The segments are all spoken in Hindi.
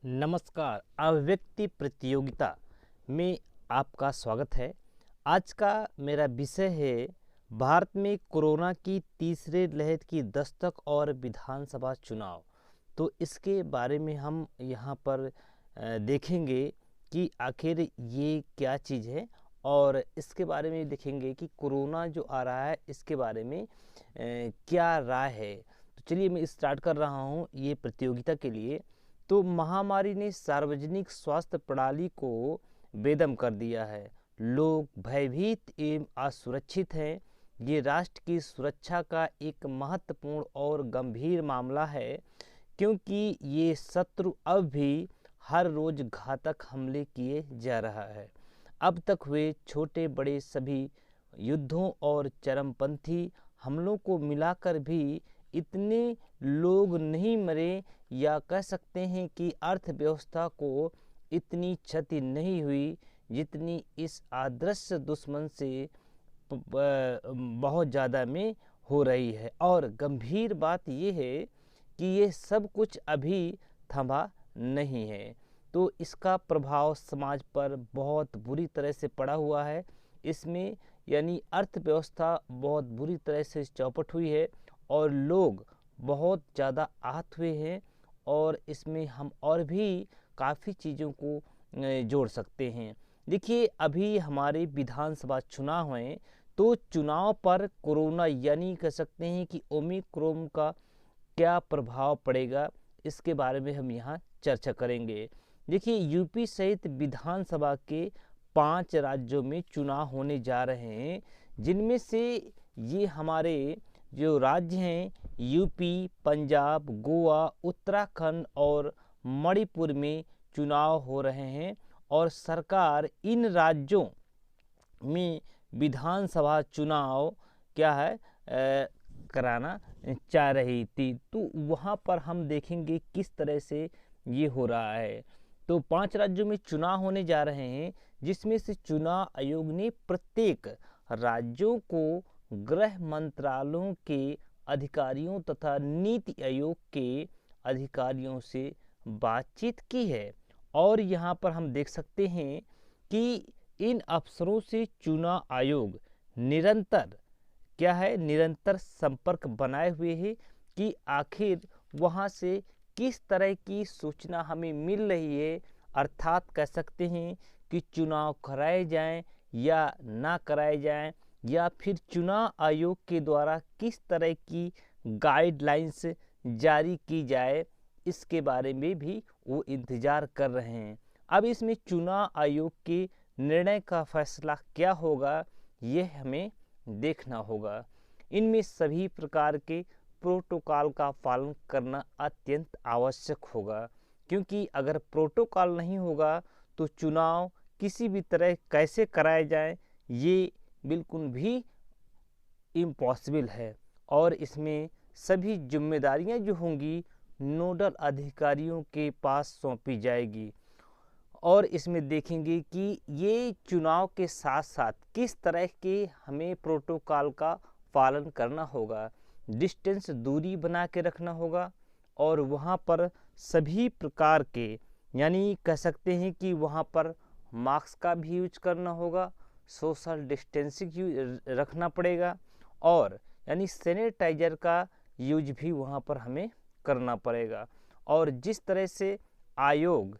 नमस्कार। अभिव्यक्ति प्रतियोगिता में आपका स्वागत है। आज का मेरा विषय है भारत में कोरोना की तीसरे लहर की दस्तक और विधानसभा चुनाव। तो इसके बारे में हम यहाँ पर देखेंगे कि आखिर ये क्या चीज़ है और इसके बारे में देखेंगे कि कोरोना जो आ रहा है इसके बारे में क्या राय है। तो चलिए मैं स्टार्ट कर रहा हूँ ये प्रतियोगिता के लिए। तो महामारी ने सार्वजनिक स्वास्थ्य प्रणाली को बेदम कर दिया है। लोग भयभीत एवं असुरक्षित हैं। ये राष्ट्र की सुरक्षा का एक महत्वपूर्ण और गंभीर मामला है, क्योंकि ये शत्रु अब भी हर रोज घातक हमले किए जा रहा है। अब तक हुए छोटे बड़े सभी युद्धों और चरमपंथी हमलों को मिलाकर भी इतने लोग नहीं मरे, या कह सकते हैं कि अर्थव्यवस्था को इतनी क्षति नहीं हुई जितनी इस अदृश्य दुश्मन से बहुत ज़्यादा में हो रही है। और गंभीर बात यह है कि ये सब कुछ अभी थमा नहीं है। तो इसका प्रभाव समाज पर बहुत बुरी तरह से पड़ा हुआ है। इसमें यानी अर्थव्यवस्था बहुत बुरी तरह से चौपट हुई है और लोग बहुत ज़्यादा आहत हुए हैं। और इसमें हम और भी काफ़ी चीज़ों को जोड़ सकते हैं। देखिए, अभी हमारे विधानसभा चुनाव हैं, तो चुनाव पर कोरोना यानी कह सकते हैं कि ओमिक्रॉन का क्या प्रभाव पड़ेगा, इसके बारे में हम यहाँ चर्चा करेंगे। देखिए, यूपी सहित विधानसभा के 5 राज्यों में चुनाव होने जा रहे हैं, जिनमें से ये हमारे जो राज्य हैं यूपी, पंजाब, गोवा, उत्तराखंड और मणिपुर में चुनाव हो रहे हैं। और सरकार इन राज्यों में विधानसभा चुनाव क्या है कराना चाह रही थी। तो वहाँ पर हम देखेंगे किस तरह से ये हो रहा है। तो 5 राज्यों में चुनाव होने जा रहे हैं, जिसमें से चुनाव आयोग ने प्रत्येक राज्यों को गृह मंत्रालयों के अधिकारियों तथा नीति आयोग के अधिकारियों से बातचीत की है। और यहाँ पर हम देख सकते हैं कि इन अफसरों से चुनाव आयोग निरंतर संपर्क बनाए हुए है कि आखिर वहाँ से किस तरह की सूचना हमें मिल रही है। अर्थात कह सकते हैं कि चुनाव कराए जाएं या ना कराए जाएं, या फिर चुनाव आयोग के द्वारा किस तरह की गाइडलाइंस जारी की जाए, इसके बारे में भी वो इंतज़ार कर रहे हैं। अब इसमें चुनाव आयोग के निर्णय का फैसला क्या होगा, ये हमें देखना होगा। इनमें सभी प्रकार के प्रोटोकॉल का पालन करना अत्यंत आवश्यक होगा, क्योंकि अगर प्रोटोकॉल नहीं होगा तो चुनाव किसी भी तरह कैसे कराए जाए ये बिल्कुल भी इम्पॉसिबल है। और इसमें सभी जिम्मेदारियां जो होंगी नोडल अधिकारियों के पास सौंपी जाएगी। और इसमें देखेंगे कि ये चुनाव के साथ साथ किस तरह के हमें प्रोटोकॉल का पालन करना होगा। डिस्टेंस दूरी बना के रखना होगा, और वहाँ पर सभी प्रकार के यानी कह सकते हैं कि वहाँ पर मास्क का भी यूज करना होगा, सोशल डिस्टेंसिंग रखना पड़ेगा, और यानी सैनिटाइजर का यूज भी वहाँ पर हमें करना पड़ेगा। और जिस तरह से आयोग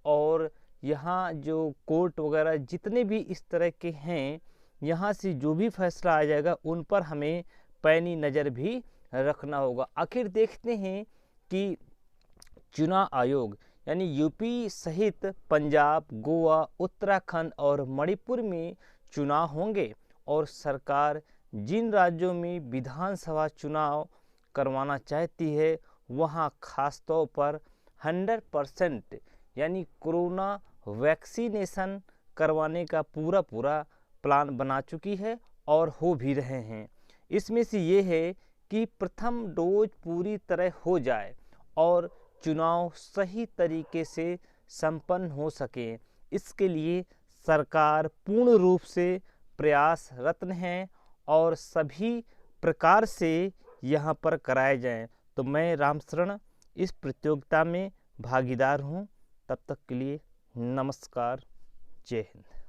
और यहाँ जो कोर्ट वगैरह जितने भी इस तरह के हैं, यहाँ से जो भी फैसला आ जाएगा उन पर हमें पैनी नज़र भी रखना होगा। आखिर देखते हैं कि चुनाव आयोग यानी यूपी सहित पंजाब, गोवा, उत्तराखंड और मणिपुर में चुनाव होंगे, और सरकार जिन राज्यों में विधानसभा चुनाव करवाना चाहती है वहाँ खासतौर पर 100% यानी कोरोना वैक्सीनेशन करवाने का पूरा प्लान बना चुकी है और हो भी रहे हैं। इसमें से ये है कि प्रथम डोज पूरी तरह हो जाए और चुनाव सही तरीके से संपन्न हो सके, इसके लिए सरकार पूर्ण रूप से प्रयासरत हैं और सभी प्रकार से यहाँ पर कराए जाएं। तो मैं रामशरण इस प्रतियोगिता में भागीदार हूँ। तब तक के लिए नमस्कार, जय हिंद।